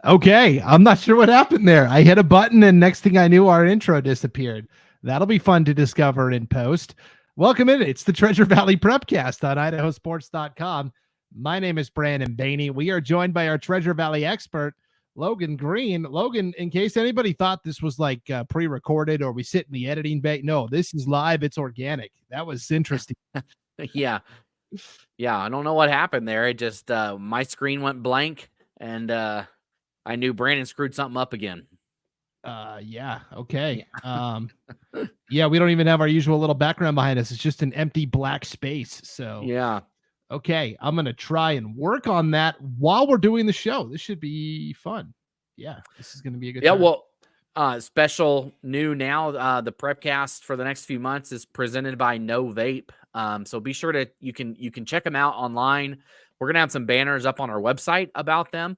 Okay, I'm not sure what happened there. I hit a button, and next thing I knew, our intro disappeared. That'll be fun to discover in post. Welcome in. It's the Treasure Valley Prepcast on IdahoSports.com. My name is Brandon Baney. We are joined by our Treasure Valley expert, Logan Green. Logan, in case anybody thought this was like pre-recorded or we sit in the editing bay, no, this is live. It's organic. That was interesting. Yeah. I don't know what happened there. It just my screen went blank, and I knew Brandon screwed something up again. Yeah. Okay. Yeah, we don't even have our usual little background behind us. It's just an empty black space. So Yeah. okay, I'm gonna try and work on that while we're doing the show. This should be fun. Yeah, this is gonna be a good time. Well, special new now. The Prepcast for the next few months is presented by No Vape. So be sure to you can check them out online. We're gonna have some banners up on our website about them,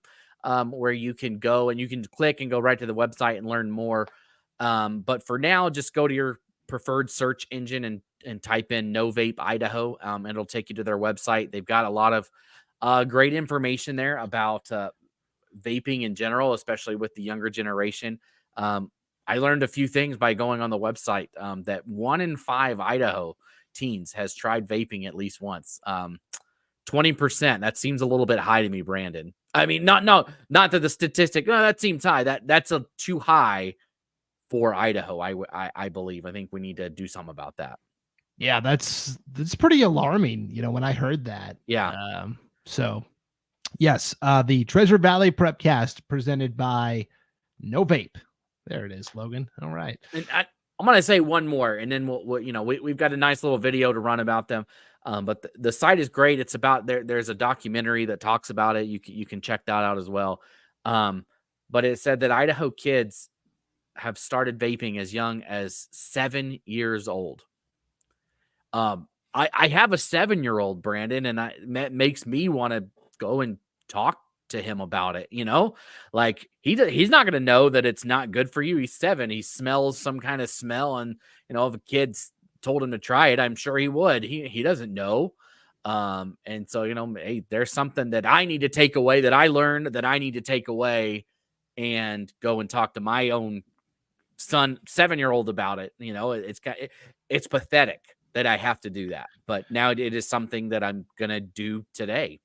where you can go and you can click and go right to the website and learn more. But for now, just go to your preferred search engine and type in No Vape Idaho, and it'll take you to their website. They've got a lot of great information there about vaping in general, especially with the younger generation. I learned a few things by going on the website, that 1 in 5 Idaho teens has tried vaping at least once. 20%. That seems a little bit high to me, Brandon. I mean, not that the statistic, that seems high. That's too high for Idaho. I believe. I think we need to do something about that. Yeah, that's pretty alarming. When I heard that. Yeah. So yes, the Treasure Valley Prepcast presented by No Vape. There it is, Logan. All right. And I'm going to say one more, and then we've got a nice little video to run about them. But the site is great. It's about there's a documentary that talks about it. You can check that out as well. But it said that Idaho kids have started vaping as young as 7 years old. I have a 7-year-old, Brandon, and that makes me want to go and talk to him about it. Like he's not going to know that it's not good for you. He's 7. He smells some kind of smell, and if a kid's told him to try it, I'm sure he would. He doesn't know. And so hey, there's something that I need to take away, that I learned, that I need to take away and go and talk to my own son, 7-year-old, about it. It's pathetic that I have to do that, but now it is something that I'm gonna do today.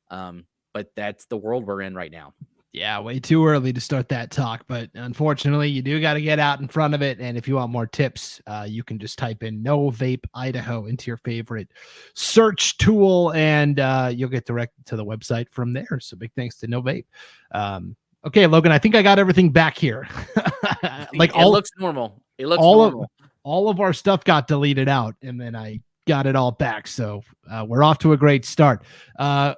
But that's the world we're in right now. Yeah, way too early to start that talk, but unfortunately, you do got to get out in front of it. And if you want more tips, you can just type in No Vape Idaho into your favorite search tool, and you'll get directed to the website from there. So big thanks to No Vape. Okay, Logan, I think I got everything back here. It looks normal. It looks normal. All of our stuff got deleted out, and then I got it all back. So we're off to a great start. Our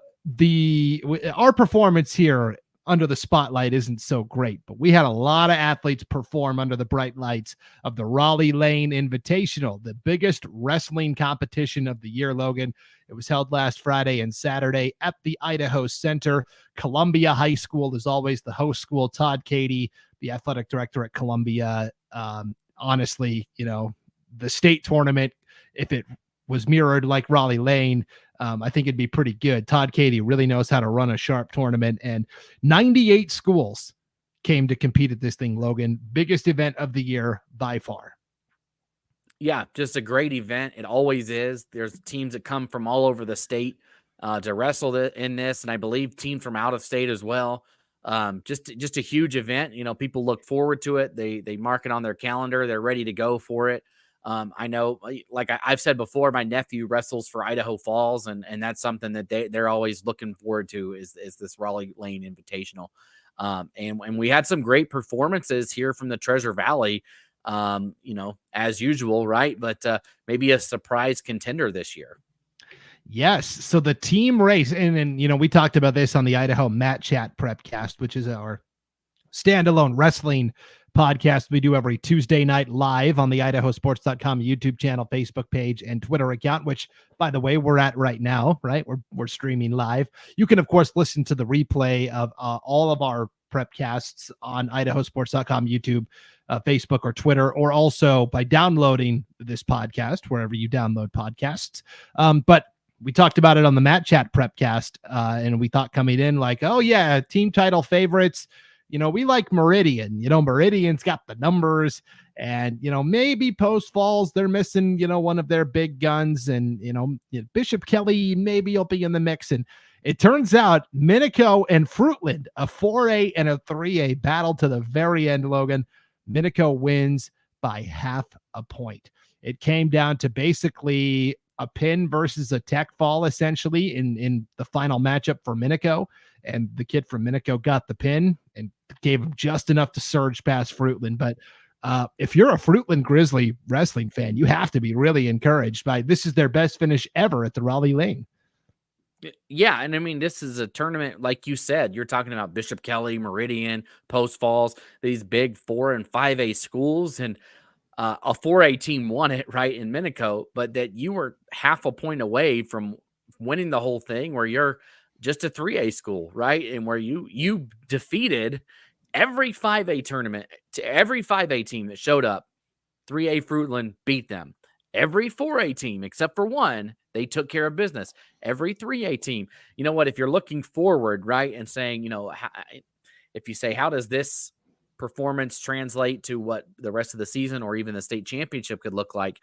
performance here under the spotlight isn't so great, but we had a lot of athletes perform under the bright lights of the Rollie Lane Invitational, the biggest wrestling competition of the year, Logan. It was held last Friday and Saturday at the Idaho Center. Columbia High School is always the host school. Todd Cady, the athletic director at Columbia, honestly, the state tournament, if it was mirrored like Rollie Lane, I think it'd be pretty good. Todd Cady really knows how to run a sharp tournament, and 98 schools came to compete at this thing, Logan. Biggest event of the year by far. Yeah, just a great event. It always is. There's teams that come from all over the state to wrestle in this, and I believe teams from out of state as well. Just a huge event. People look forward to it. They mark it on their calendar. They're ready to go for it. I know, like I've said before, my nephew wrestles for Idaho Falls, and that's something that they're always looking forward to is this Rollie Lane Invitational. And we had some great performances here from the Treasure Valley, as usual, right? But maybe a surprise contender this year. Yes. So the team race, and we talked about this on the Idaho Mat Chat Prepcast, which is our standalone wrestling podcast we do every Tuesday night live on the IdahoSports.com YouTube channel, Facebook page, and Twitter account, which, by the way, we're at right now, right? We're streaming live. You can, of course, listen to the replay of all of our Prepcasts on IdahoSports.com, YouTube, Facebook, or Twitter, or also by downloading this podcast wherever you download podcasts. But we talked about it on the Matt Chat Prepcast, and we thought coming in like, oh yeah, team title favorites. We like Meridian. Meridian's got the numbers, and maybe Post Falls, they're missing one of their big guns, and Bishop Kelly maybe will be in the mix. And it turns out Minico and Fruitland, a 4A and a 3A battle to the very end, Logan. Minico wins by half a point. It came down to basically a pin versus a tech fall, essentially, in the final matchup for Minico. And the kid from Minico got the pin and gave him just enough to surge past Fruitland. But if you're a Fruitland Grizzly wrestling fan, you have to be really encouraged by this is their best finish ever at the Rollie Lane. Yeah, and I mean, this is a tournament, like you said, you're talking about Bishop Kelly, Meridian, Post Falls, these big 4 and 5A schools, and a 4A team won it, right, in Minico, but that you were half a point away from winning the whole thing, where you're just a 3A school, right, and where you defeated every 5A tournament, to every 5A team that showed up, 3A Fruitland beat them. Every 4A team, except for one, they took care of business. Every 3A team, you know what, if you're looking forward, right, and saying, if you say, how does this performance translate to what the rest of the season or even the state championship could look like?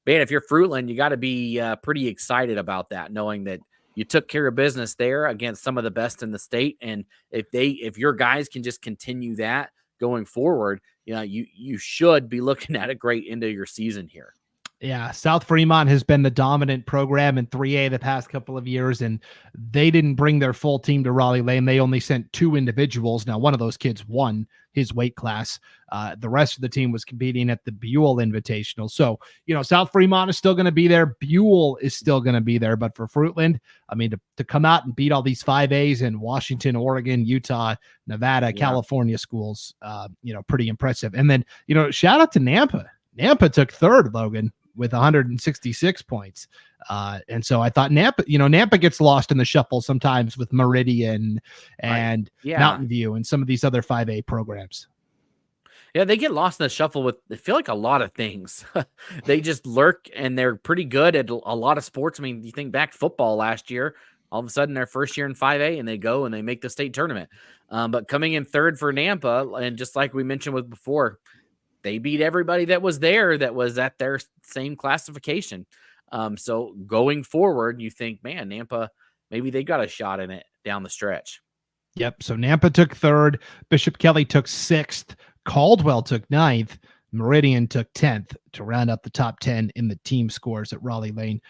Man, if you're Fruitland, you got to be pretty excited about that, knowing that you took care of business there against some of the best in the state. And if your guys can just continue that going forward, you should be looking at a great end of your season here. Yeah, South Fremont has been the dominant program in 3A the past couple of years, and they didn't bring their full team to Rollie Lane. They only sent 2 individuals. Now, one of those kids won his weight class. The rest of the team was competing at the Buell Invitational. So, South Fremont is still going to be there. Buell is still going to be there. But for Fruitland, I mean, to come out and beat all these 5As in Washington, Oregon, Utah, Nevada, California schools, pretty impressive. And then, shout out to Nampa. Nampa took third, Logan, with 166 points. And so I thought Nampa gets lost in the shuffle sometimes with Meridian and Mountain View and some of these other 5A programs. Yeah, they get lost in the shuffle with, I feel like, a lot of things. They just lurk, and they're pretty good at a lot of sports. I mean, you think back football last year, all of a sudden their first year in 5A, and they go and they make the state tournament. But coming in third for Nampa, and just like we mentioned with before, they beat everybody that was there that was at their same classification. So going forward, you think, man, Nampa, maybe they got a shot in it down the stretch. Yep. So Nampa took third. Bishop Kelly took 6th. Caldwell took 9th. Meridian took 10th to round up the top 10 in the team scores at Rollie Lane.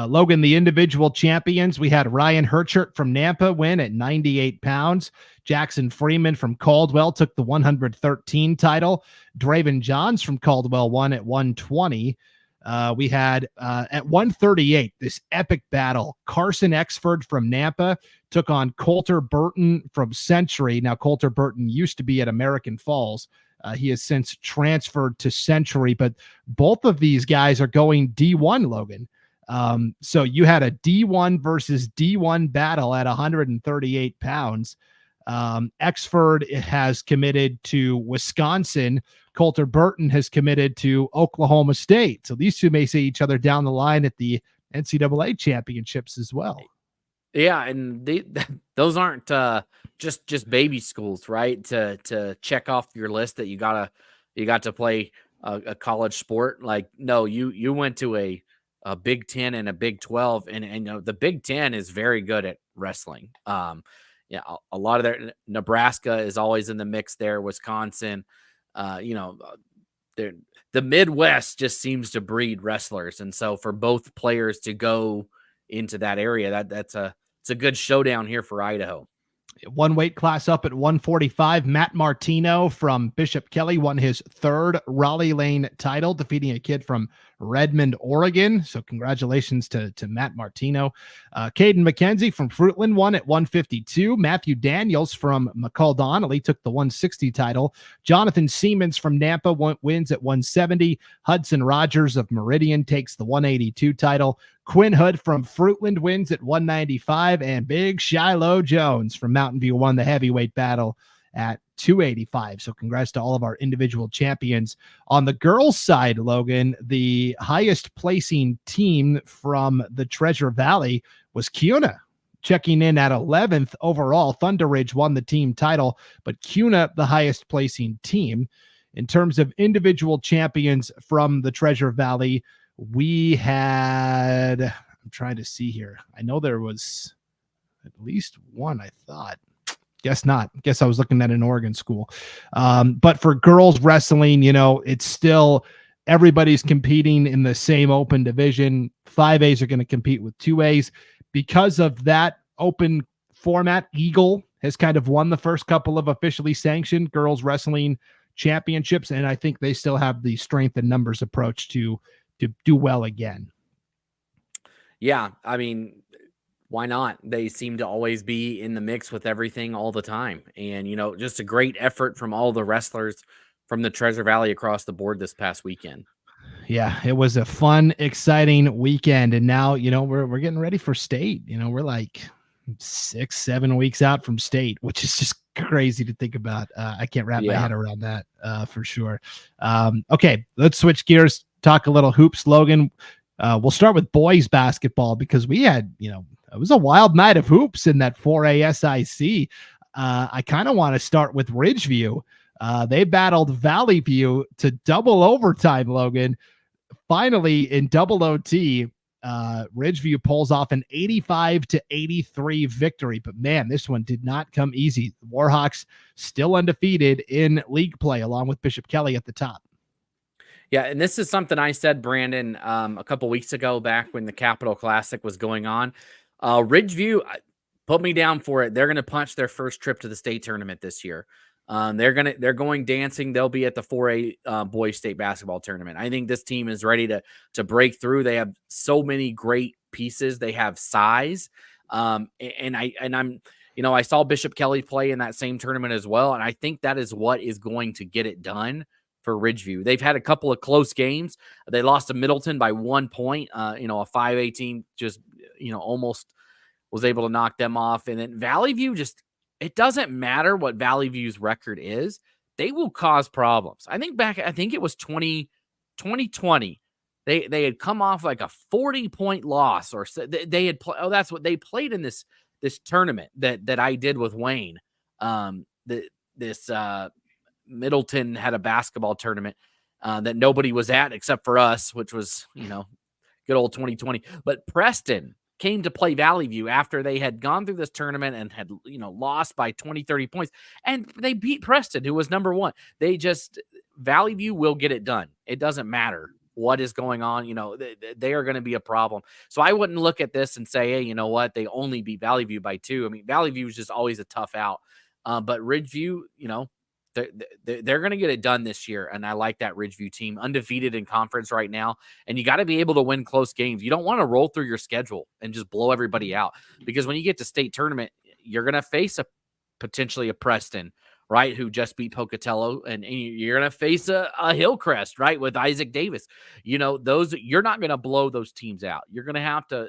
Logan, the individual champions, we had Ryan Herchert from Nampa win at 98 pounds. Jackson Freeman from Caldwell took the 113 title. Draven Johns from Caldwell won at 120. We had at 138, this epic battle. Carson Exford from Nampa took on Coulter Burton from Century. Now, Coulter Burton used to be at American Falls. He has since transferred to Century, but both of these guys are going D1, Logan. So you had a D1 versus D1 battle at 138 pounds. Exford has committed to Wisconsin. Coulter Burton has committed to Oklahoma State. So these two may see each other down the line at the NCAA championships as well. Yeah, and those aren't just baby schools, right? To check off your list that you got to play a college sport. Like, no, you went to a Big 10 and a Big 12, and the Big 10 is very good at wrestling. A lot of their Nebraska is always in the mix there. Wisconsin, the Midwest just seems to breed wrestlers, and so for both players to go into that area, it's a good showdown here for Idaho. One weight class up at 145. Matt Martino from Bishop Kelly won his 3rd Rollie Lane title, defeating a kid from Redmond, Oregon. So congratulations to Matt Martino. Caden McKenzie from Fruitland won at 152. Matthew Daniels from McCall Donnelly took the 160 title. Jonathan Siemens from Nampa wins at 170. Hudson Rogers of Meridian takes the 182 title. Quinn Hood from Fruitland wins at 195, and Big Shiloh Jones from Mountain View won the heavyweight battle at 285. So congrats to all of our individual champions. On the girls' side, Logan, the highest placing team from the Treasure Valley was Kuna, checking in at 11th overall. Thunder Ridge won the team title, but Kuna, the highest placing team. In terms of individual champions from the Treasure Valley, we had, I'm trying to see here. I know there was at least one, I thought. Guess not. Guess I was looking at an Oregon school. But for girls wrestling, it's still everybody's competing in the same open division. 5As are going to compete with 2As. Because of that open format, Eagle has kind of won the first couple of officially sanctioned girls wrestling championships, and I think they still have the strength and numbers approach to do well again. Yeah, I mean, why not? They seem to always be in the mix with everything all the time. And, just a great effort from all the wrestlers from the Treasure Valley across the board this past weekend. Yeah, it was a fun, exciting weekend. And now, we're getting ready for state. We're like 6-7 weeks out from state, which is just crazy to think about. I can't wrap my head around that for sure. Okay, let's switch gears, talk a little hoops, Logan. We'll start with boys basketball because we had, it was a wild night of hoops in that 4A SIC. I kind of want to start with Ridgeview. They battled Valley View to double overtime, Logan. Finally, in double OT, Ridgeview pulls off an 85-83 victory. But man, this one did not come easy. The Warhawks still undefeated in league play, along with Bishop Kelly at the top. Yeah, and this is something I said, Brandon, a couple weeks ago back when the Capital Classic was going on. Ridgeview, put me down for it. They're going to punch their first trip to the state tournament this year. They're going dancing. They'll be at the 4A boys state basketball tournament. I think this team is ready to break through. They have so many great pieces. They have size. And I saw Bishop Kelly play in that same tournament as well. And I think that is what is going to get it done for Ridgeview. They've had a couple of close games. They lost to Middleton by 1 point. A 5A team just, almost was able to knock them off. And then Valley View it doesn't matter what Valley View's record is. They will cause problems. I think it was 2020. They had come off like a 40-point loss, or they had that's what they played in this tournament that I did with Wayne. Middleton had a basketball tournament that nobody was at except for us, which was, good old 2020. But Preston came to play Valley View after they had gone through this tournament and had, lost by 20, 30 points. And they beat Preston, who was number one. Valley View will get it done. It doesn't matter what is going on. They are going to be a problem. So I wouldn't look at this and say, hey, you know what? They only beat Valley View by 2. I mean, Valley View is just always a tough out. But Ridgeview, they're going to get it done this year. And I like that Ridgeview team, undefeated in conference right now. And you got to be able to win close games. You don't want to roll through your schedule and just blow everybody out, because when you get to state tournament, you're going to face potentially a Preston, right, who just beat Pocatello, and you're going to face a Hillcrest, right, with Isaac Davis. Those, you're not going to blow those teams out. You're going to have to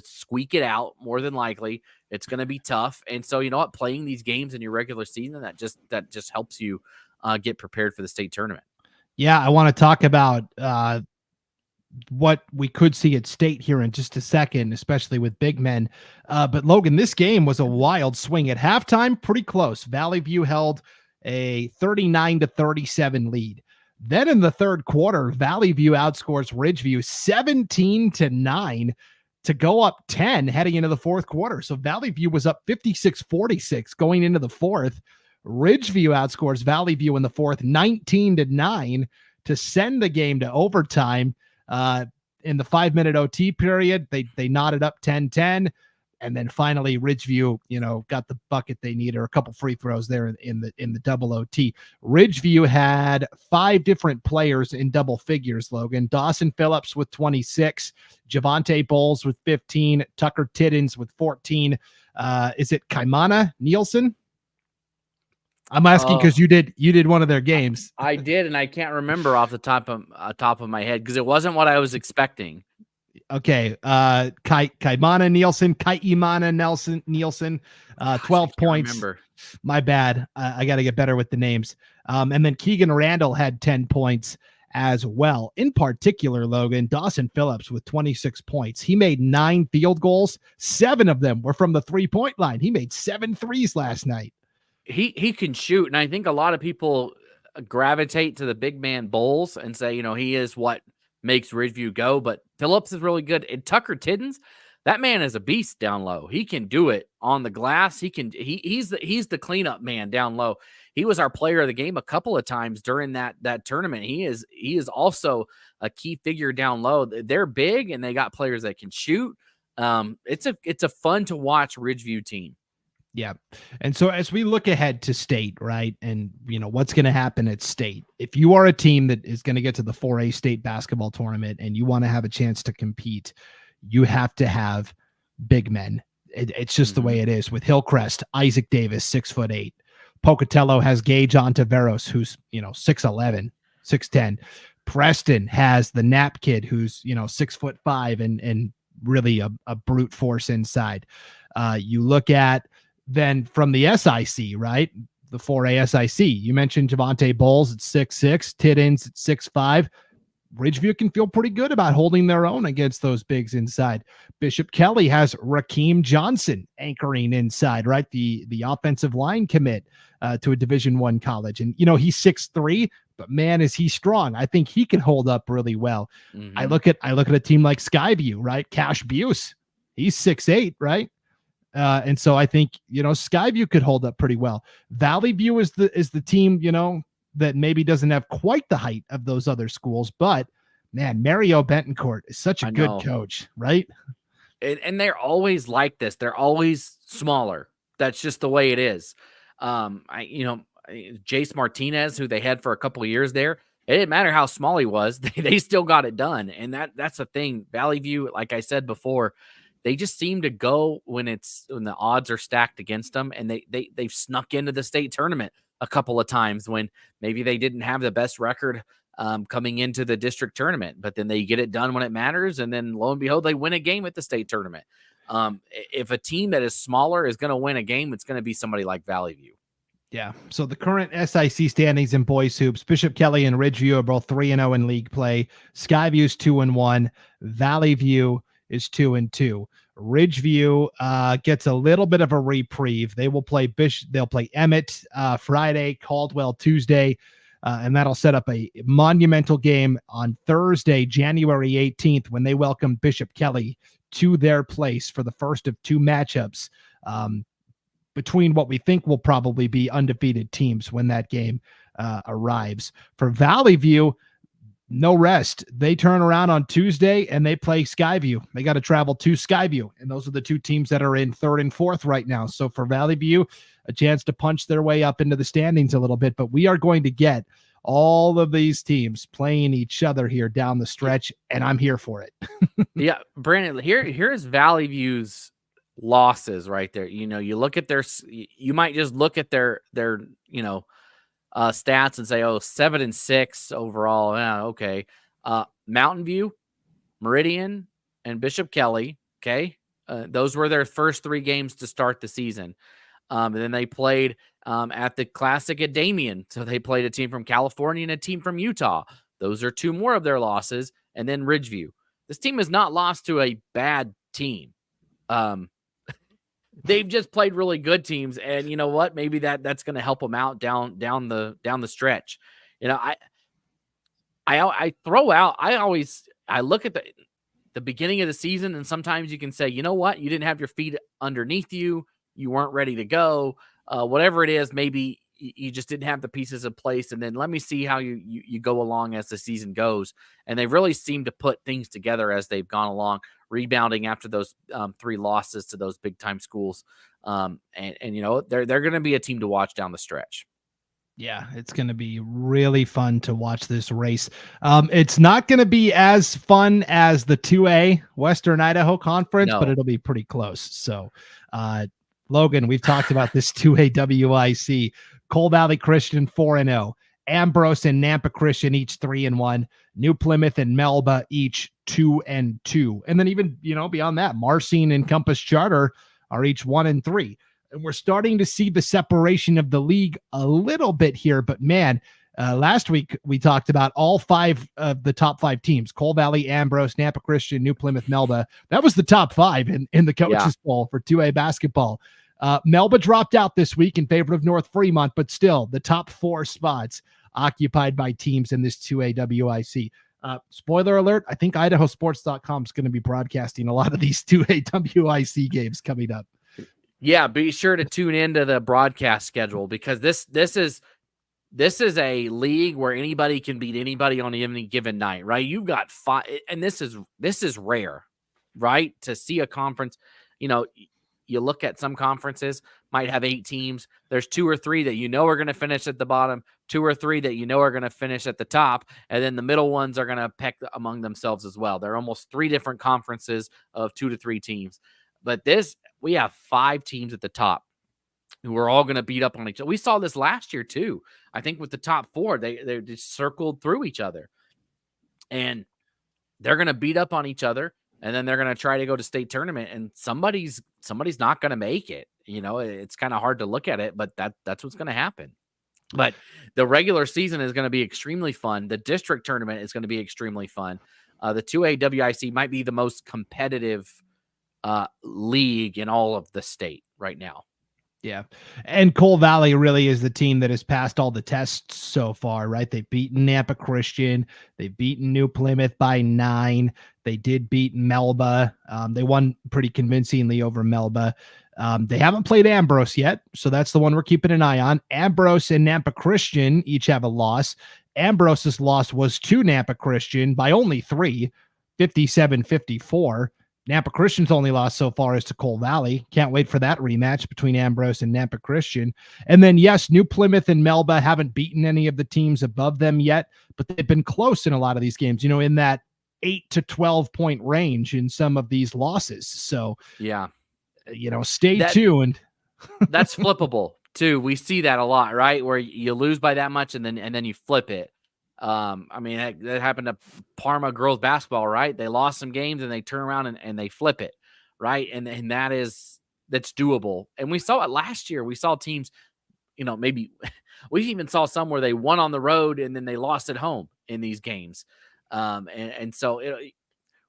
squeak it out, more than likely. It's going to be tough. And so, playing these games in your regular season, that just helps you get prepared for the state tournament. Yeah, I want to talk about what we could see at state here in just a second, especially with big men. But Logan, this game was a wild swing at halftime, pretty close. Valley View held a 39-37 lead. Then in the third quarter, Valley View outscores Ridgeview 17-9 to go up 10 heading into the fourth quarter. So Valley View was up 56-46 going into the fourth. Ridgeview outscores Valley View in the fourth 19-9 to send the game to overtime. In the 5-minute OT period, they knotted up 10-10. And then finally, Ridgeview, got the bucket they needed, or a couple free throws there in the double OT. Ridgeview had 5 different players in double figures, Logan. Dawson Phillips with 26, Javante Bowles with 15, Tucker Tiddens with 14. Is it Kaimana Nielsen? I'm asking because you did one of their games. I did, and I can't remember off the top of my head because it wasn't what I was expecting. Okay. Kaimana Nielsen, Gosh, 12 I can't points. remember. My bad. I got to get better with the names. And then Keegan Randall had 10 points as well. In particular, Logan, Dawson Phillips with 26 points. He made 9 field goals. 7 of them were from the 3-point line. He made 7 threes last night. He can shoot, and I think a lot of people gravitate to the big man Bowles and say, he is what makes Ridgeview go, but Phillips is really good. And Tucker Tiddens, that man is a beast down low. He can do it on the glass. He's the cleanup man down low. He was our player of the game a couple of times during that tournament. He is also a key figure down low. They're big and they got players that can shoot. It's a fun to watch Ridgeview team. Yeah. And so as we look ahead to state, right, and what's going to happen at state, if you are a team that is going to get to the 4A state basketball tournament and you want to have a chance to compete, you have to have big men. It's just the way it is with Hillcrest, Isaac Davis, 6'8". Pocatello has Gage Ontiveros, who's 6'11", 6'10". Preston has the Knapp kid, who's 6'5" and really a brute force inside. You look at then from the SIC, right? The 4A SIC. You mentioned Javante Bowles at 6'6", Tiddens at 6'5". Ridgeview can feel pretty good about holding their own against those bigs inside. Bishop Kelly has Rakeem Johnson anchoring inside, right? The offensive line commit to a Division I college. And, he's 6'3", but man, is he strong. I think he can hold up really well. Mm-hmm. I look at a team like Skyview, right? Cash Buse, he's 6'8", right? And so I think, Skyview could hold up pretty well. Valley View is the team, that maybe doesn't have quite the height of those other schools, but man, Mario Bentoncourt is such a good coach, right? And they're always like this. They're always smaller. That's just the way it is. Jace Martinez, who they had for a couple of years there, it didn't matter how small he was. They still got it done. And that's the thing. Valley View, like I said before, they just seem to go when the odds are stacked against them, and they've snuck into the state tournament a couple of times when maybe they didn't have the best record coming into the district tournament, but then they get it done when it matters, and then lo and behold, they win a game at the state tournament. If a team that is smaller is going to win a game, it's going to be somebody like Valley View. Yeah. So the current SIC standings in boys hoops, Bishop Kelly and Ridgeview are both 3-0 in league play. Skyview's 2-1. Valley View is 2-2. Ridgeview gets a little bit of a reprieve. They will play They'll play Emmett Friday, Caldwell Tuesday, and that'll set up a monumental game on Thursday, January 18th, when they welcome Bishop Kelly to their place for the first of 2 matchups between what we think will probably be undefeated teams when that game arrives. For Valley View, no rest. They turn around on Tuesday and they play Skyview. They got to travel to Skyview, and those are the 2 teams that are in 3rd and 4th right now. So for Valley View, a chance to punch their way up into the standings a little bit, but we are going to get all of these teams playing each other here down the stretch, and I'm here for it. Yeah, Brandon, here's Valley View's losses right there. You look at you might just look at their stats and say, 7-6 overall. Yeah, okay. Mountain View, Meridian, and Bishop Kelly. Okay. Those were their first 3 games to start the season. And then they played at the Classic at Damien. So they played a team from California and a team from Utah. Those are 2 more of their losses. And then Ridgeview. This team has not lost to a bad team. They've just played really good teams, and you know what? Maybe that's going to help them out down the stretch. I throw out. I look at the beginning of the season, and sometimes you can say, you know what? You didn't have your feet underneath you. You weren't ready to go. Whatever it is, maybe you just didn't have the pieces in place. And then let me see how you go along as the season goes. And they really seem to put things together as they've gone along, rebounding after those 3 losses to those big time schools. And they're going to be a team to watch down the stretch. Yeah, it's going to be really fun to watch this race. It's not going to be as fun as the 2A Western Idaho Conference, but it'll be pretty close. So, Logan, we've talked about this 2A WIC. Coal Valley Christian 4-0. Ambrose and Nampa Christian each 3-1. New Plymouth and Melba each 2-2. And then even, beyond that, Marcine and Compass Charter are each 1-3. And we're starting to see the separation of the league a little bit here, but man, last week we talked about all 5 of the top 5 teams: Cole Valley, Ambrose, Nampa Christian, New Plymouth, Melba. That was the top 5 in the coaches poll for 2A basketball. Melba dropped out this week in favor of North Fremont, but still the top 4 spots occupied by teams in this 2A WIC. Spoiler alert, I think IdahoSports.com is going to be broadcasting a lot of these 2A WIC games coming up. Yeah, be sure to tune into the broadcast schedule, because this is a league where anybody can beat anybody on any given night, right? You've got 5, and this is rare, right? To see a conference, you look at some conferences might have 8 teams. There's 2 or 3 that are going to finish at the bottom, 2 or 3 that are going to finish at the top, and then the middle ones are going to peck among themselves as well. There are almost 3 different conferences of 2 to 3 teams. But we have 5 teams at the top who are all going to beat up on each other. We saw this last year too. I think with the top 4, they just circled through each other, and they're going to beat up on each other, and then they're going to try to go to state tournament, and somebody's not going to make it. It's kind of hard to look at it, but that's what's going to happen. But the regular season is going to be extremely fun. The district tournament is going to be extremely fun. The 2A WIC might be the most competitive league in all of the state right now. Yeah. And Cole Valley really is the team that has passed all the tests so far, right? They've beaten Nampa Christian. They've beaten New Plymouth by 9. They did beat Melba. They won pretty convincingly over Melba. They haven't played Ambrose yet, so that's the one we're keeping an eye on. Ambrose and Nampa Christian each have a loss. Ambrose's loss was to Nampa Christian by only 3, 57-54. Nampa Christian's only loss so far is to Cole Valley. Can't wait for that rematch between Ambrose and Nampa Christian. And then, yes, New Plymouth and Melba haven't beaten any of the teams above them yet, but they've been close in a lot of these games, in that 8 to 12 point range in some of these losses. So, yeah, stay tuned. That's flippable too. We see that a lot, right? Where you lose by that much and then you flip it. That happened to Parma girls basketball, right? They lost some games and they turn around and they flip it, right? And that's doable. And we saw it last year. We saw teams, maybe we even saw some where they won on the road and then they lost at home in these games. So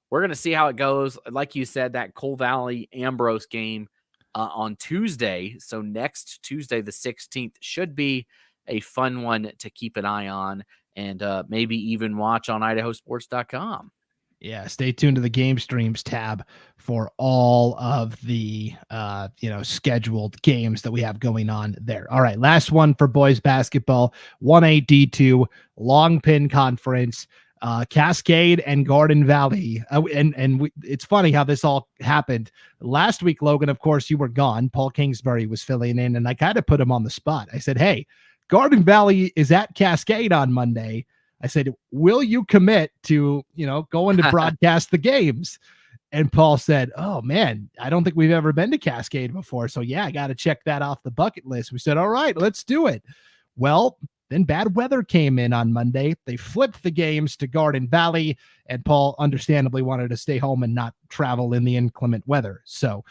we're going to see how it goes. Like you said, that Cole Valley Ambrose game on Tuesday. So next Tuesday, the 16th, should be a fun one to keep an eye on. And maybe even watch on IdahoSports.com. Yeah, stay tuned to the game streams tab for all of the scheduled games that we have going on there. All right, last one for boys basketball, 1A D2 Long Pin Conference, Cascade and Garden Valley. It's funny how this all happened. Last week, Logan, of course, you were gone. Paul Kingsbury was filling in, and I kind of put him on the spot. I said, hey, Garden Valley is at Cascade on Monday. I said, will you commit to, going to broadcast the games? And Paul said, oh man, I don't think we've ever been to Cascade before. So yeah, I got to check that off the bucket list. We said, all right, let's do it. Well, then bad weather came in on Monday. They flipped the games to Garden Valley, and Paul understandably wanted to stay home and not travel in the inclement weather. So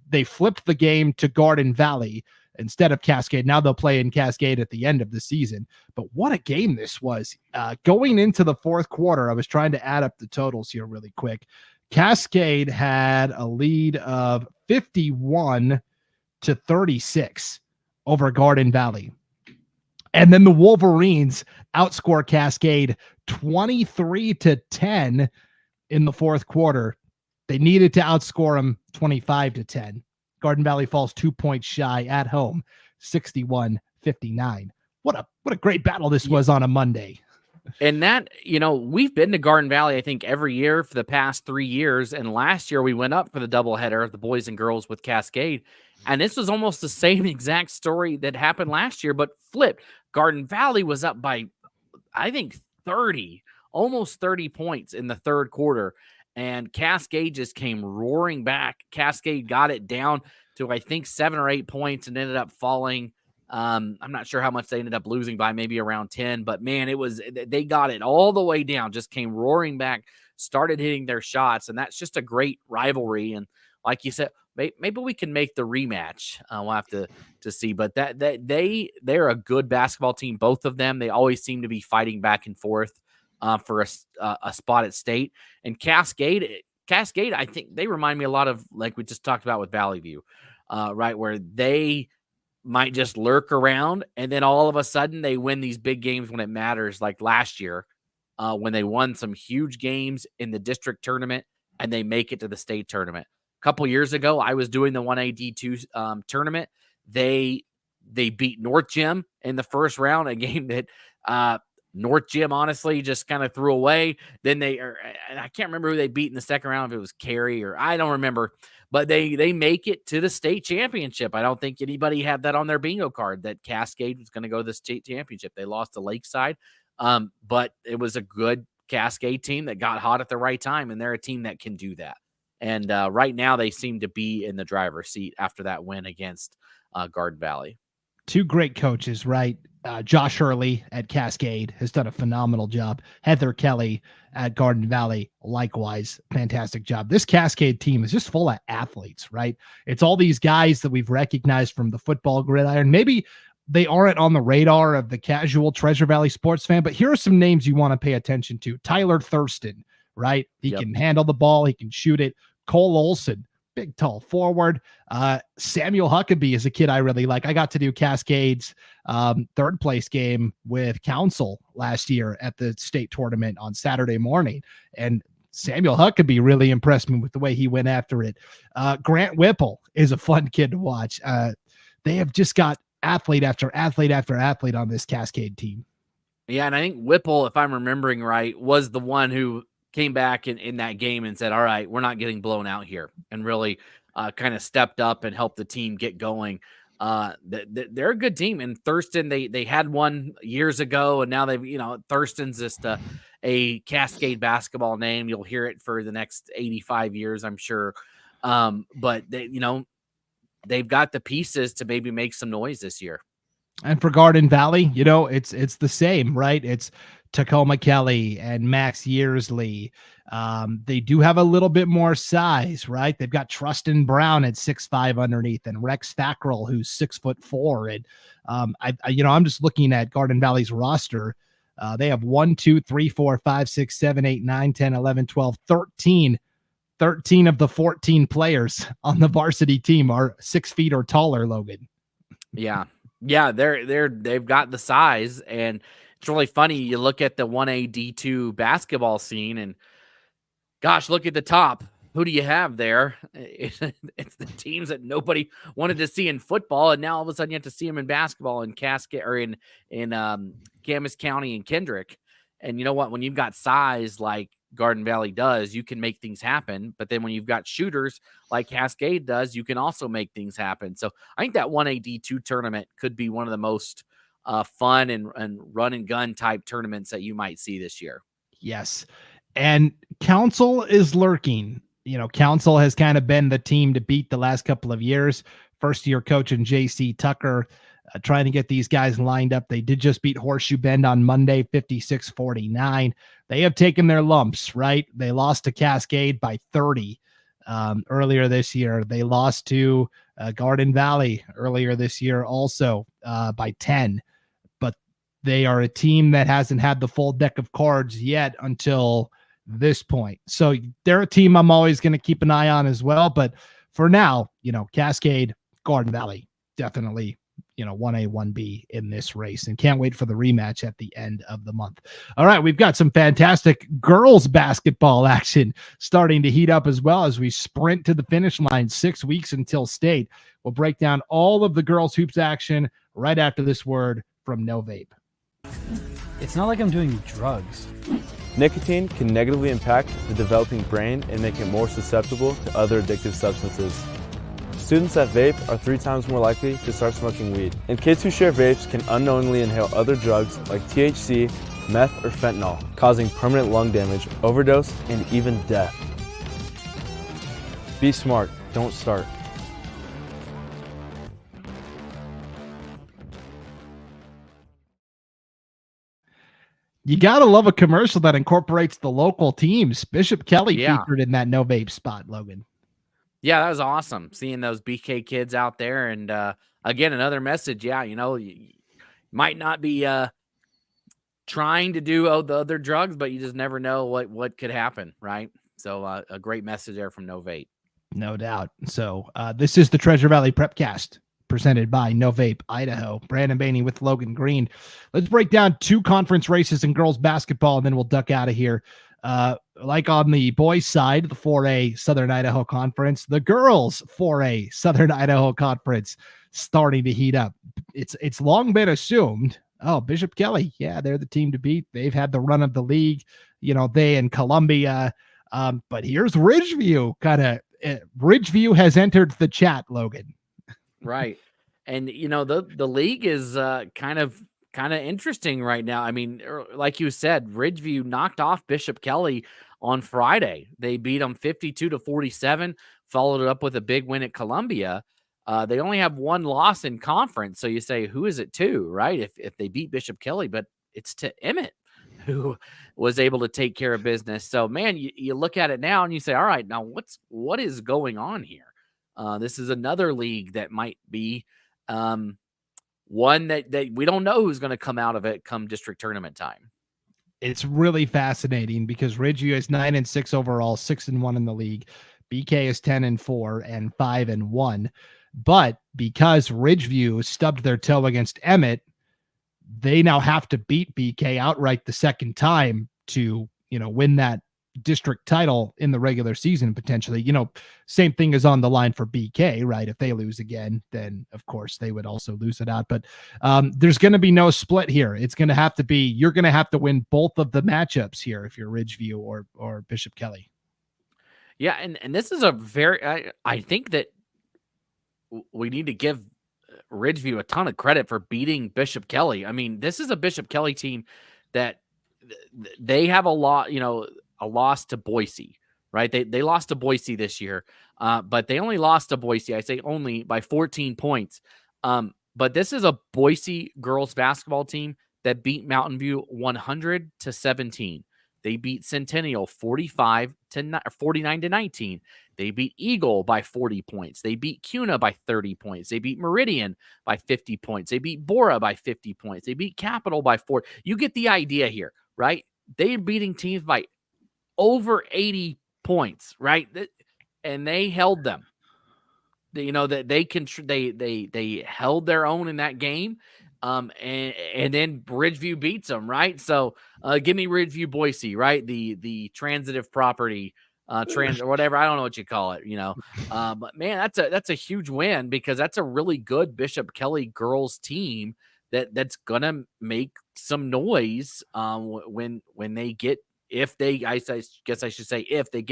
they flipped the game to Garden Valley instead of Cascade. Now they'll play in Cascade at the end of the season. But what a game this was. Going into the fourth quarter, I was trying to add up the totals here really quick. Cascade had a lead of 51-36 over Garden Valley. And then the Wolverines outscore Cascade 23-10 in the fourth quarter. They needed to outscore them 25-10. Garden Valley falls 2 points shy at home, 61-59. What a great battle this was on a Monday. And that, we've been to Garden Valley, I think, every year for the past 3 years. And last year we went up for the doubleheader of the boys and girls with Cascade. And this was almost the same exact story that happened last year, but flipped. Garden Valley was up by, I think, 30, almost 30 points in the third quarter. And Cascade just came roaring back. Cascade got it down to, I think, 7 or 8 points and ended up falling. I'm not sure how much they ended up losing by, maybe around 10. But, man, they got it all the way down, just came roaring back started hitting their shots, and that's just a great rivalry. And like you said, maybe we can make the rematch. We'll have to see, but they're a good basketball team, both of them. They always seem to be fighting back and forth for a spot at state. And Cascade, I think they remind me a lot of, like we just talked about with Valley View, right, where they might just lurk around, and then all of a sudden they win these big games when it matters, like last year when they won some huge games in the district tournament and they make it to the state tournament. A couple years ago, I was doing the 1AD2 tournament. They beat North Gym in the first round, a game that North Gym honestly just kind of threw away. Then I can't remember who they beat in the second round, if it was Cary or I don't remember, but they make it to the state championship. I don't think anybody had that on their bingo card that Cascade was going to go to the state championship. They lost to Lakeside, but it was a good Cascade team that got hot at the right time, and they're a team that can do that. And right now they seem to be in the driver's seat after that win against Garden Valley. Two great coaches, right? Josh Hurley at Cascade has done a phenomenal job. Heather Kelly at Garden Valley, likewise, fantastic job. This Cascade team is just full of athletes, right? It's all these guys that we've recognized from the football gridiron. Maybe they aren't on the radar of the casual Treasure Valley sports fan, but here are some names you want to pay attention to. Tyler Thurston, right? He can handle the ball. He can shoot it. Cole Olson, big, tall forward. Samuel Huckabee is a kid I really like. I got to do Cascade's third place game with Council last year at the state tournament on Saturday morning. And Samuel Huckabee really impressed me with the way he went after it. Grant Whipple is a fun kid to watch. They have just got athlete after athlete after athlete on this Cascade team. Yeah, and I think Whipple, if I'm remembering right, was the one who came back in that game and said, all right, we're not getting blown out here, and really kind of stepped up and helped the team get going. They're a good team. And Thurston, they had one years ago, and now Thurston's just a Cascade basketball name. You'll hear it for the next 85 years, I'm sure. But they've got the pieces to maybe make some noise this year. And for Garden Valley, it's the same, right? It's Tacoma Kelly and Max Yearsley. They do have a little bit more size, right? They've got Trustin Brown at 6'5" underneath, and Rex Fackrell, who's 6'4". And I'm just looking at Garden Valley's roster. They have 1, 2, 3, 4, 5, 6, 7, 8, 9, 10, 11, 12, 13 of the 14 players on the varsity team are 6 feet or taller, Logan. Yeah, they've got the size, and it's really funny. You look at the 1AD2 basketball scene, and gosh, look at the top. Who do you have there? It's the teams that nobody wanted to see in football, and now all of a sudden you have to see them in basketball in Cascade or in Camas County and Kendrick. And you know what? When you've got size like Garden Valley does, you can make things happen. But then when you've got shooters like Cascade does, you can also make things happen. So I think that 1AD2 tournament could be one of the most fun and run and gun type tournaments that you might see this year. Yes. And Council is lurking. Council has kind of been the team to beat the last couple of years. First year coach and JC Tucker trying to get these guys lined up. They did just beat Horseshoe Bend on Monday, 56-49. They have taken their lumps, right? They lost to Cascade by 30 earlier this year. They lost to Garden Valley earlier this year also by 10. But they are a team that hasn't had the full deck of cards yet until this point. So they're a team I'm always going to keep an eye on as well. But for now, Cascade, Garden Valley, definitely 1A, 1B in this race, and can't wait for the rematch at the end of the month. All right, we've got some fantastic girls basketball action starting to heat up as well as we sprint to the finish line. 6 weeks until state. We'll break down all of the girls hoops action right after this word from No Vape. It's not like I'm doing drugs. Nicotine can negatively impact the developing brain and make it more susceptible to other addictive substances. Students that vape are 3 times more likely to start smoking weed. And kids who share vapes can unknowingly inhale other drugs like THC, meth, or fentanyl, causing permanent lung damage, overdose, and even death. Be smart, don't start. You got to love a commercial that incorporates the local teams. Bishop Kelly Yeah. featured in that No Vape spot, Logan. Yeah, that was awesome. Seeing those BK kids out there. And again, another message. Yeah, you might not be trying to do the other drugs, but you just never know what could happen, right? So a great message there from No Vape. No doubt. So this is the Treasure Valley Prepcast presented by No Vape Idaho. Brandon Baney with Logan Green. Let's break down 2 conference races in girls basketball, and then we'll duck out of here. Like on the boys' side, the 4A Southern Idaho Conference, the girls 4A Southern Idaho Conference starting to heat up. It's long been assumed, oh, Bishop Kelly, yeah, they're the team to beat. They've had the run of the league, they and Columbia. But here's Ridgeview. Ridgeview has entered the chat, Logan. Right. And the league is kind of interesting right now. I mean, like you said, Ridgeview knocked off Bishop Kelly on Friday. They beat them 52-47, followed it up with a big win at Columbia. They only have 1 loss in conference. So you say, who is it to, right? If they beat Bishop Kelly, but it's to Emmett, who was able to take care of business. So man, you look at it now and you say, all right, now what is going on here? This is another league that might be one that we don't know who's going to come out of it come district tournament time. It's really fascinating because Ridgeview is 9-6 overall, 6-1 in the league. BK is 10-4 and 5-1. But because Ridgeview stubbed their toe against Emmett, they now have to beat BK outright the second time to, win that district title in the regular season, potentially. Same thing is on the line for BK, right? If they lose again, then of course they would also lose it out. But there's going to be no split here. It's going to have to be, you're going to have to win both of the matchups here if you're Ridgeview or Bishop Kelly. Yeah. And this is a very, I think that we need to give Ridgeview a ton of credit for beating Bishop Kelly. I mean, this is a Bishop Kelly team that they have a loss to Boise, right? They lost to Boise this year, but they only lost to Boise. I say only by 14 points. But this is a Boise girls basketball team that beat Mountain View 100-17. They beat Centennial 49-19. They beat Eagle by 40 points. They beat Cuna by 30 points. They beat Meridian by 50 points. They beat Bora by 50 points. They beat Capital by 4. You get the idea here, right? They're beating teams by over 80 points, right? And they held them. That they held their own in that game. And then Ridgeview beats them, right? So give me Ridgeview Boise, right? The transitive property, or whatever. I don't know what you call it, but man, that's a huge win because that's a really good Bishop Kelly girls team that's gonna make some noise when they get, if they get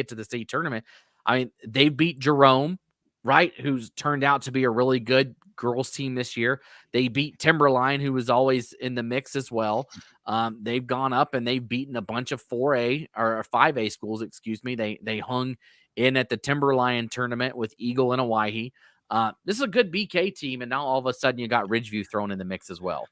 to the state tournament. I mean, they beat Jerome, right? Who's turned out to be a really good girls team this year. They beat Timberline, who was always in the mix as well. They've gone up and they've beaten a bunch of 4A or 5A schools, excuse me. They hung in at the Timberline tournament with Eagle and Owyhee. This is a good BK team, and now all of a sudden you got Ridgeview thrown in the mix as well.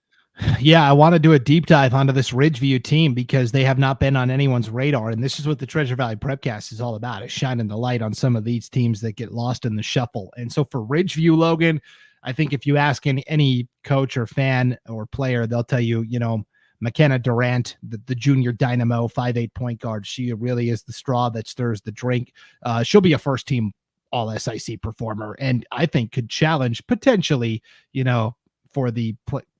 Yeah, I want to do a deep dive onto this Ridgeview team because they have not been on anyone's radar. And this is what the Treasure Valley Prepcast is all about, is shining the light on some of these teams that get lost in the shuffle. And so for Ridgeview, Logan, I think if you ask any coach or fan or player, they'll tell you, McKenna Durant, the junior dynamo, 5'8" point guard, she really is the straw that stirs the drink. She'll be a first team all SIC performer. And I think could challenge potentially, for the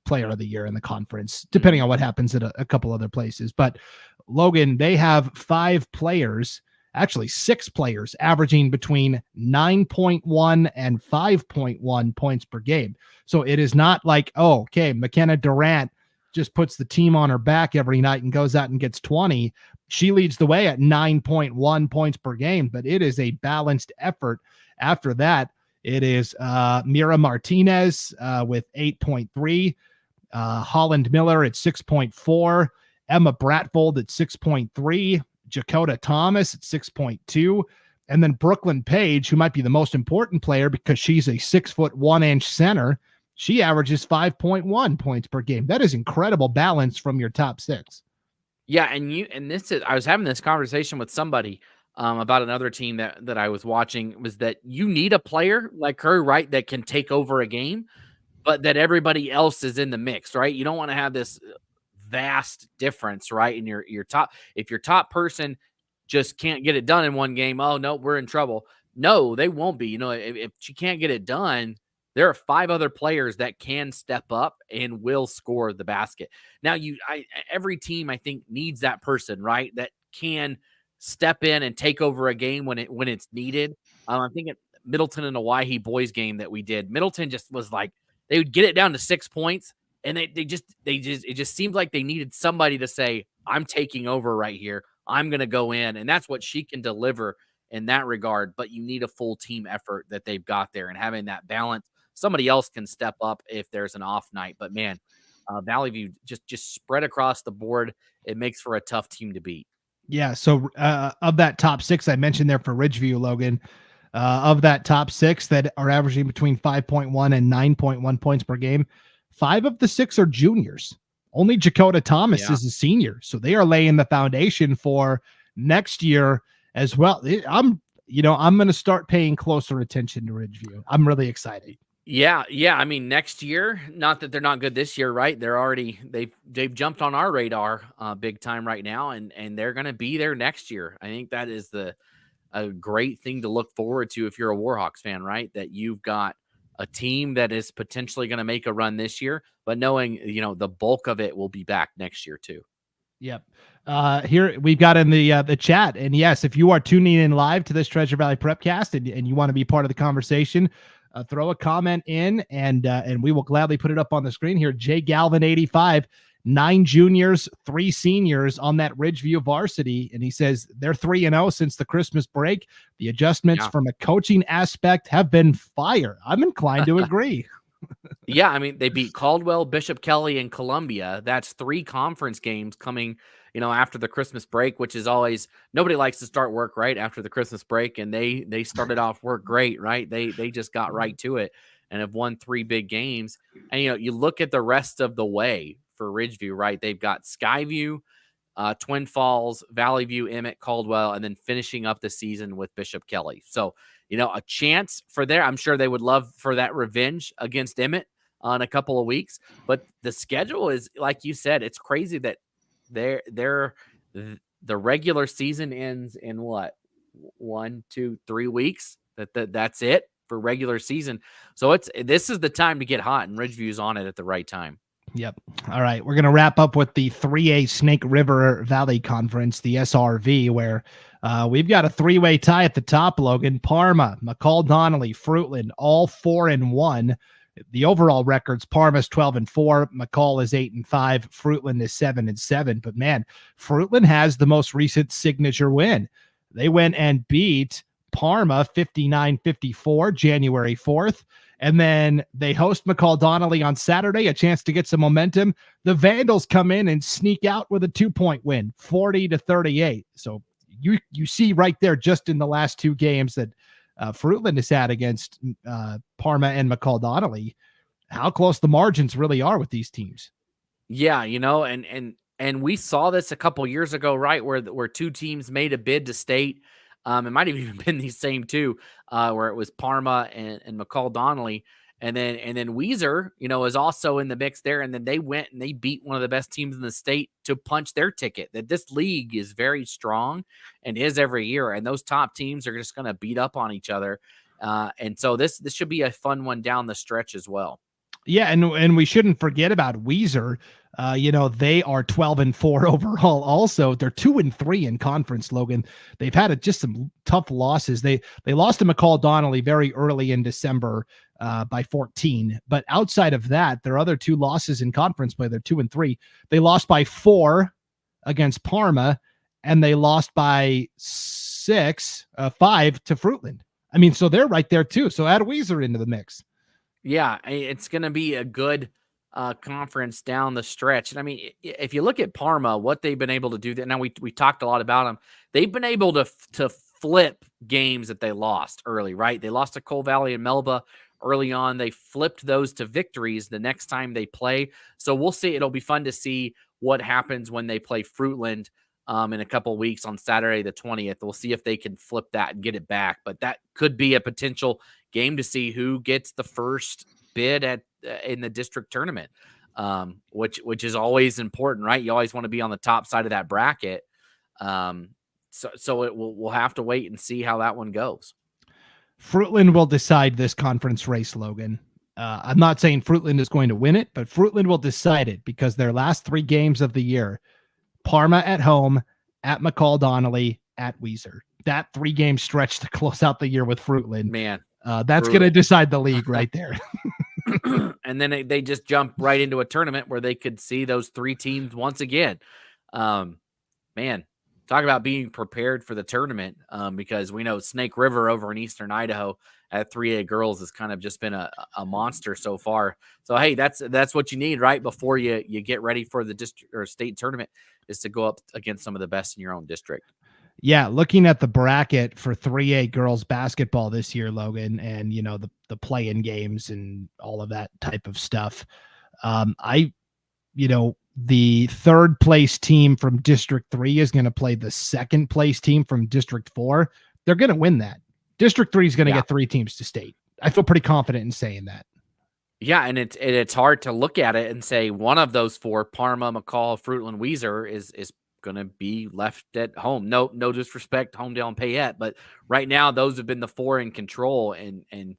player of the year in the conference, depending on what happens at a couple other places. But Logan, they have 5 players, actually 6 players, averaging between 9.1 and 5.1 points per game. So it is not like, oh, okay, McKenna Durant just puts the team on her back every night and goes out and gets 20. She leads the way at 9.1 points per game, but it is a balanced effort. After that, it is Mira Martinez with 8.3, Holland Miller at 6.4, Emma Bratfold at 6.3, Jakota Thomas at 6.2, and then Brooklyn Page, who might be the most important player because she's a 6'1" center. She averages 5.1 points per game. That is incredible balance from your top 6. Yeah, and this is I was having this conversation with somebody about another team that I was watching, was that you need a player like her, right, that can take over a game, but that everybody else is in the mix, right? You don't want to have this vast difference, right? In your top, if your top person just can't get it done in one game, oh no, we're in trouble. No, they won't be. If she can't get it done, there are 5 other players that can step up and will score the basket. Now, every team I think needs that person, right? That can step in and take over a game when it's needed. I'm thinking Middleton and Hawaii boys game that we did. Middleton just was like, they would get it down to 6 points, and it just seemed like they needed somebody to say, I'm taking over right here. I'm going to go in. And that's what she can deliver in that regard. But you need a full team effort that they've got there, and having that balance. Somebody else can step up if there's an off night. But man, Valley View just spread across the board. It makes for a tough team to beat. Yeah. So of that top 6 I mentioned there for Ridgeview, Logan, of that top 6 that are averaging between 5.1 and 9.1 points per game, 5 of the 6 are juniors. Only Jakota Thomas is a senior. So they are laying the foundation for next year as well. I'm going to start paying closer attention to Ridgeview. I'm really excited. Yeah. I mean, next year, not that they're not good this year, right? They've jumped on our radar big time right now, and they're going to be there next year. I think that is a great thing to look forward to if you're a Warhawks fan, right? That you've got a team that is potentially going to make a run this year, but knowing, the bulk of it will be back next year too. Yep. Here we've got in the chat, and yes, if you are tuning in live to this Treasure Valley Prepcast and you want to be part of the conversation, throw a comment in, and we will gladly put it up on the screen here. Jay Galvin 85, 9 juniors, 3 seniors on that Ridgeview varsity, and he says they're 3-0 since the Christmas break. The adjustments from a coaching aspect have been fire. I'm inclined to agree. Yeah, I mean, they beat Caldwell, Bishop Kelly, and Columbia. That's 3 conference games coming, after the Christmas break, which is always, nobody likes to start work right after the Christmas break, and they started off work great, right? They just got right to it and have won 3 big games. And you look at the rest of the way for Ridgeview, right? They've got Skyview, Twin Falls, Valley View, Emmett, Caldwell, and then finishing up the season with Bishop Kelly. So, a chance for there. I'm sure they would love for that revenge against Emmett in a couple of weeks. But the schedule is, like you said, it's crazy that the regular season ends in what, 1, 2, 3 weeks. That's it for regular season. So this is the time to get hot, and Ridgeview's on it at the right time. Yep. All right. We're going to wrap up with the 3A Snake River Valley Conference, the SRV, where we've got a 3-way tie at the top, Logan. Parma, McCall Donnelly, Fruitland, all 4-1. The overall records, Parma's 12-4, McCall is 8-5, Fruitland is 7-7. But man, Fruitland has the most recent signature win. They went and beat Parma 59-54, January 4th. And then they host McCall Donnelly on Saturday, a chance to get some momentum. The Vandals come in and sneak out with a 2-point win, 40-38. So you see right there, just in the last 2 games that Fruitland has had against Parma and McCall Donnelly, how close the margins really are with these teams. Yeah, and we saw this a couple years ago, right, where 2 teams made a bid to state. It might have even been these same 2, where it was Parma and McCall Donnelly, and then Weiser, is also in the mix there. And then they went and they beat one of the best teams in the state to punch their ticket. That this league is very strong and is every year, and those top teams are just going to beat up on each other. And so this should be a fun one down the stretch as well. Yeah, and we shouldn't forget about Weiser. They are 12-4 overall. Also, they're 2-3 in conference, Logan. They've had just some tough losses. They lost to McCall Donnelly very early in December by 14. But outside of that, their other 2 losses in conference play, they're 2-3. They lost by 4 against Parma, and they lost by 5 to Fruitland. I mean, so they're right there too. So add Weiser into the mix. Yeah, it's going to be a good conference down the stretch. And I mean, if you look at Parma, what they've been able to do, that now we talked a lot about them. They've been able to flip games that they lost early, right? They lost to Coal Valley and Melba early on. They flipped those to victories the next time they play. So we'll see. It'll be fun to see what happens when they play Fruitland in a couple weeks on Saturday the 20th. We'll see if they can flip that and get it back. But that could be a potential game to see who gets the first bid at in the district tournament, which is always important, right? You always want to be on the top side of that bracket. So we'll have to wait and see how that one goes. Fruitland will decide this conference race, Logan. I'm not saying Fruitland is going to win it, but Fruitland will decide it because their last 3 games of the year, Parma at home, at McCall Donnelly, at Weiser. That 3-game stretch to close out the year with Fruitland. Man, that's going to decide the league right there. And then they just jump right into a tournament where they could see those 3 teams once again. Man, talk about being prepared for the tournament, because we know Snake River over in Eastern Idaho at 3A girls has kind of just been a monster so far. So, hey, that's what you need right before you get ready for the district or state tournament, is to go up against some of the best in your own district. Yeah, looking at the bracket for 3A girls basketball this year, Logan, and the play-in games and all of that type of stuff. The 3rd place team from District 3 is going to play the 2nd place team from District 4. They're going to win that. District 3 is going to get 3 teams to state. I feel pretty confident in saying that. Yeah, and it's hard to look at it and say one of those 4, Parma, McCall, Fruitland, Weiser, is going to be left at home. No disrespect, Homedale and Payette, but right now those have been the 4 in control, and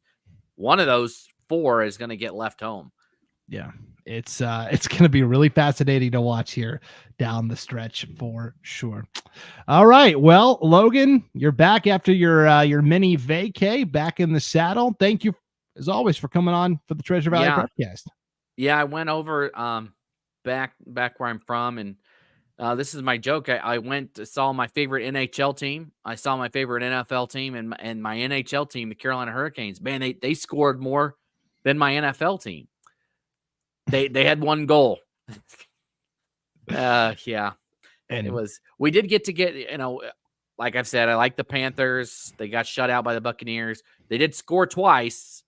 one of those 4 is going to get left home. Yeah, it's going to be really fascinating to watch here down the stretch for sure. All right, well, Logan, you're back after your mini vacay, back in the saddle. Thank you as always for coming on for the Treasure Valley Prepcast. Yeah, I went over back where I'm from, and this is my joke. I went saw my favorite NHL team. I saw my favorite NFL team, and my NHL team, the Carolina Hurricanes. Man, they scored more than my NFL team. They had 1 goal. Yeah. And we did get, like I've said, I like the Panthers. They got shut out by the Buccaneers. They did score twice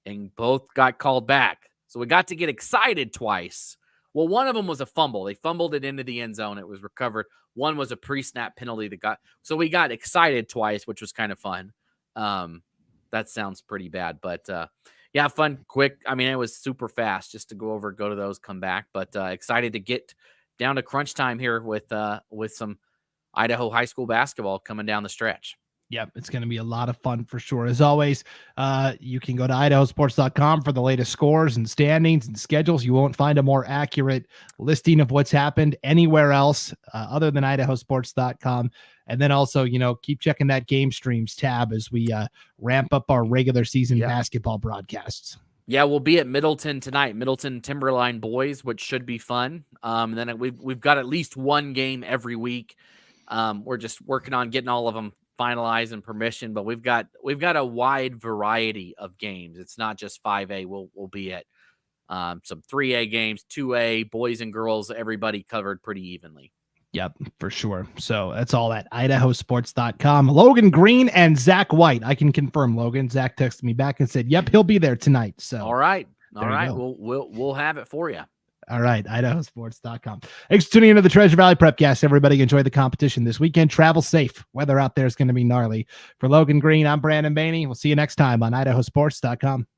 and both got called back. So we got to get excited twice. Well, one of them was a fumble. They fumbled it into the end zone. It was recovered. One was a pre-snap penalty so we got excited twice, which was kind of fun. That sounds pretty bad, but yeah, fun, quick. I mean, it was super fast just to go to those, come back, but excited to get down to crunch time here with some Idaho high school basketball coming down the stretch. Yep, it's going to be a lot of fun for sure. As always, you can go to IdahoSports.com for the latest scores and standings and schedules. You won't find a more accurate listing of what's happened anywhere else other than IdahoSports.com. And then also, keep checking that game streams tab as we ramp up our regular season basketball broadcasts. Yeah, we'll be at Middleton tonight, Middleton Timberline boys, which should be fun. And then we've got at least 1 game every week. We're just working on getting all of them finalized and permission, but we've got a wide variety of games. It's not just 5A. We'll be at some 3A games, 2A, boys and girls, everybody covered pretty evenly. Yep, for sure. So that's all at IdahoSports.com. Logan Green and Zach White. I can confirm, Logan. Zach texted me back and said, yep, he'll be there tonight. So all right. We'll have it for you. All right, IdahoSports.com. Thanks for tuning into the Treasure Valley Prepcast. Everybody enjoy the competition this weekend. Travel safe. Weather out there is going to be gnarly. For Logan Green, I'm Brandon Baney. We'll see you next time on IdahoSports.com.